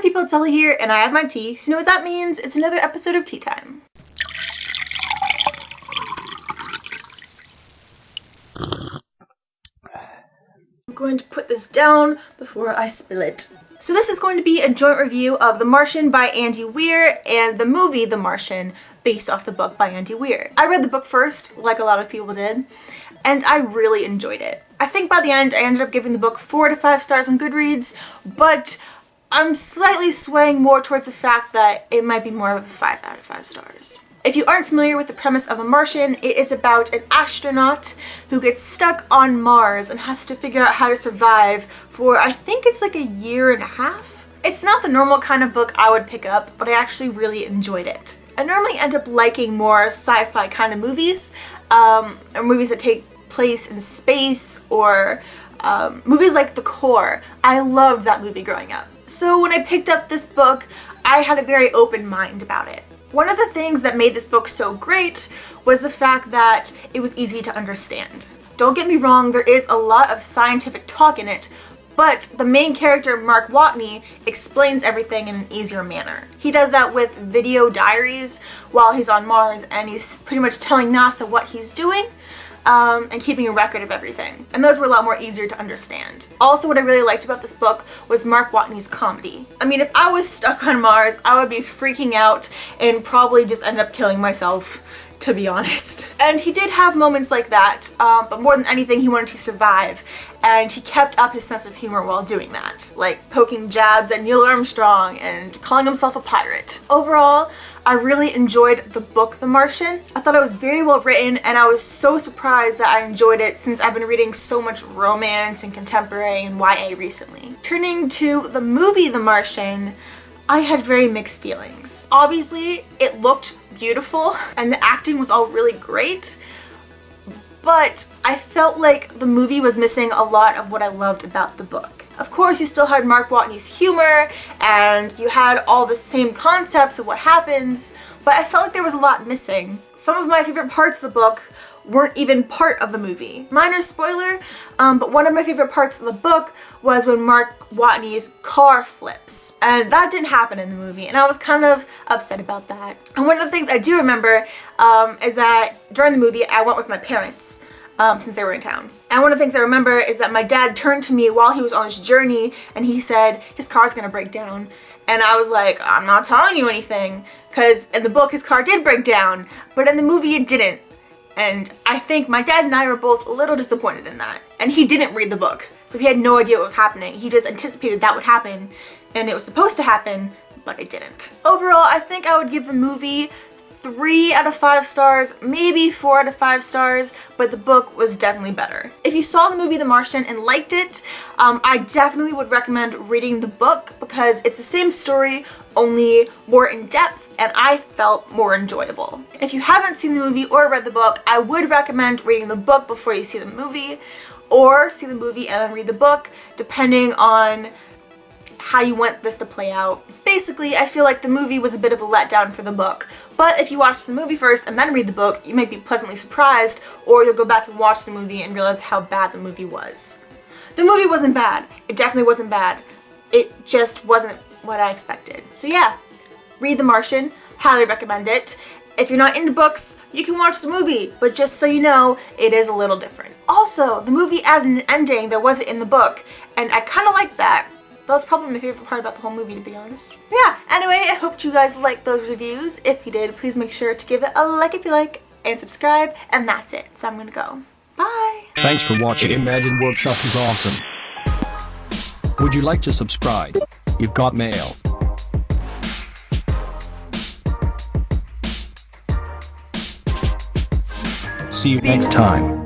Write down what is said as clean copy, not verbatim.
people, it's Ellie here, and I have my tea, so you know what that means? It's another episode of Tea Time. I'm going to put this down before I spill it. So this is going to be a joint review of The Martian by Andy Weir and the movie The Martian, based off the book by Andy Weir. I read the book first, like a lot of people did, and I really enjoyed it. I think by the end I ended up giving the book 4 to 5 stars on GOODREADS, but I'm slightly swaying more towards the fact that it might be more of a 5 out of 5 stars. If you aren't familiar with the premise of The Martian, it is about an astronaut who gets stuck on Mars and has to figure out how to survive for, I think it's like a year and a half. It's not the normal kind of book I would pick up, but I actually really enjoyed it. I normally end up liking more sci-fi kind of movies, or movies that take place in space, or movies like The Core. I loved that movie growing up. So when I picked up this book, I had a very open mind about it. One of the things that made this book so great was the fact that it was easy to understand. Don't get me wrong, there is a lot of scientific talk in it, but the main character, Mark Watney, explains everything in an easier manner. He does that with video diaries while he's on Mars, and he's pretty much telling NASA what he's doing, and keeping a record of everything. And those were a lot more easier to understand. Also, what I really liked about this book was Mark Watney's comedy. I mean, if I was stuck on Mars, I would be freaking out and probably just end up killing myself, to be honest. And he did have moments like that, but more than anything, he wanted to survive. And he kept up his sense of humor while doing that. Like poking jabs at Neil Armstrong and calling himself a pirate. Overall, I really enjoyed the book The Martian. I thought it was very well written, and I was so surprised that I enjoyed it since I've been reading so much romance and contemporary and YA recently. Turning to the movie The Martian, I had very mixed feelings. Obviously, it looked beautiful and the acting was all really great, but I felt like the movie was missing a lot of what I loved about the book. Of course, you still had Mark Watney's humor, and you had all the same concepts of what happens, but I felt like there was a lot missing. Some of my favorite parts of the book weren't even part of the movie. Minor spoiler, but one of my favorite parts of the book was when Mark Watney's car flips. And that didn't happen in the movie, and I was kind of upset about that. And one of the things I do remember is that during the movie I went with my parents, since they were in town. And one of the things I remember is that my dad turned to me while he was on his journey and he said, his car's gonna break down. And I was like, I'm not telling you anything, because in the book his car did break down, but in the movie it didn't. And I think my dad and I were both a little disappointed in that. And he didn't read the book, so he had no idea what was happening. He just anticipated that would happen, and it was supposed to happen, but it didn't. Overall, I think I would give the movie 3 out of 5 stars, maybe 4 out of 5 stars, but the book was definitely better. If you saw the movie The Martian and liked it, I definitely would recommend reading the book because it's the same story, only more in depth, and I felt more enjoyable. If you haven't seen the movie or read the book, I would recommend reading the book before you see the movie, or see the movie and then read the book, depending on how you want this to play out. Basically, I feel like the movie was a bit of a letdown for the book, but if you watch the movie first and then read the book, you might be pleasantly surprised, or you'll go back and watch the movie and realize how bad the movie was. The movie wasn't bad. It definitely wasn't bad. It just wasn't what I expected. So yeah, read The Martian, highly recommend it. If you're not into books, you can watch the movie, but just so you know, it is a little different. Also, the movie added an ending that wasn't in the book, and I kind of liked that. That was probably my favorite part about the whole movie, to be honest. Yeah, anyway, I hope you guys liked those reviews. If you did, please make sure to give it a like if you like, and subscribe, and that's it. So I'm gonna go. Bye! Thanks for watching. Imagine Workshop is awesome. Would you like to subscribe? You've got mail. See you next time.